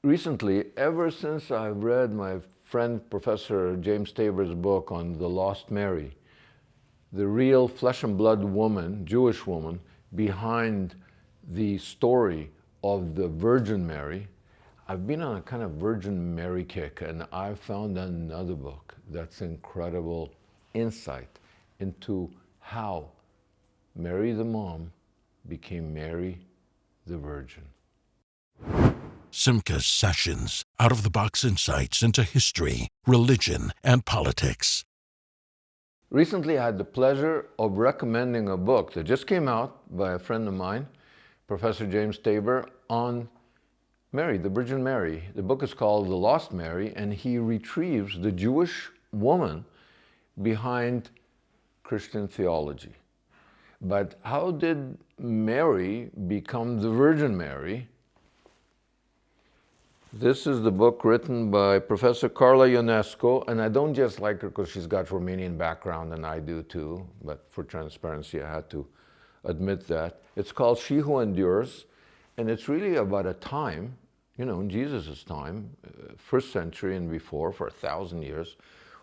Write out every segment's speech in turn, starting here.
recently, ever since I've read my friend Professor James Tabor's book on the Lost Mary, the real flesh and blood woman, Jewish woman, behind the story of the Virgin Mary, I've been on a kind of Virgin Mary kick, and I found another book that's incredible insight into how Mary the mom became Mary the Virgin. Simca's Sessions, out-of-the-box insights into history, religion, and politics. Recently, I had the pleasure of recommending a book that just came out by a friend of mine, Professor James Tabor, on Mary, the Virgin Mary. The book is called The Lost Mary, and he retrieves the Jewish woman behind Christian theology. But how did Mary become the Virgin Mary? This is the book written by Professor Carla Ionescu, and I don't just like her because she's got Romanian background, and I do too, but for transparency I had to admit that. It's called She Who Endures, and it's really about a time, in Jesus' time, first century and before, for 1,000 years,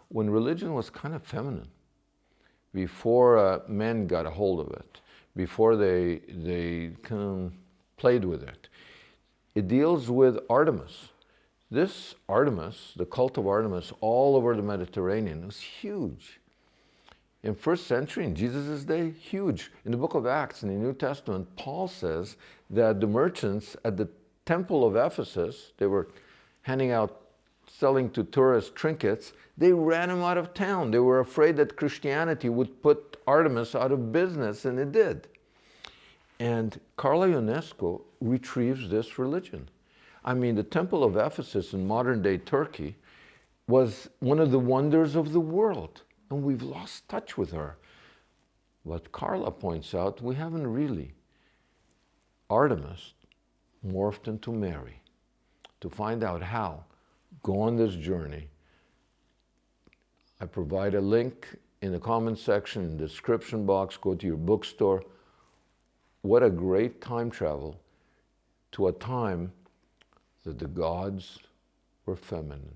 when religion was kind of feminine, before men got a hold of it, before they kind of played with it. It deals with Artemis. This Artemis, the cult of Artemis, all over the Mediterranean, was huge. In first century, in Jesus' day, huge. In the book of Acts, in the New Testament, Paul says that the merchants at the temple of Ephesus, they were handing out, selling to tourists trinkets, they ran them out of town. They were afraid that Christianity would put Artemis out of business, and it did. And Carla Ionescu retrieves this religion. I mean, the Temple of Ephesus in modern-day Turkey was one of the wonders of the world, and we've lost touch with her. But Carla points out we haven't really. Artemis morphed into Mary. To find out how, go on this journey. I provide a link in the comment section, in the description box. Go to your bookstore. What a great time travel to a time that the gods were feminine.